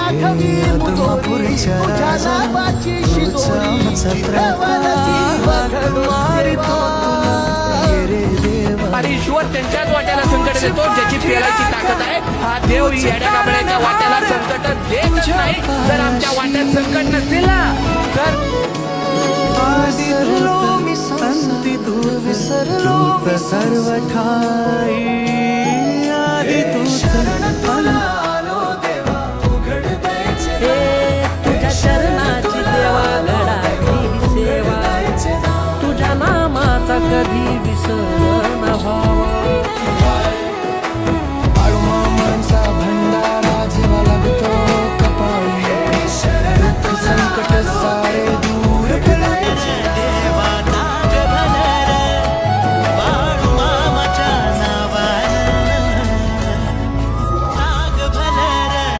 आदमापुरीच्या राजा तुझा मारितो तुला ये रे देवा. आणि ईश्वर त्यांच्याच वाट्याला संकट देतो ज्याची पेलायची ताकद आहे. हा देव येड्या गाबड्याच्या वाट्याला संकट देत नाही. जर आमच्या वाट्यात संकट नसतील ना तर विसरलो मी संती दूर विसरलो सर्व ठाई आधी तू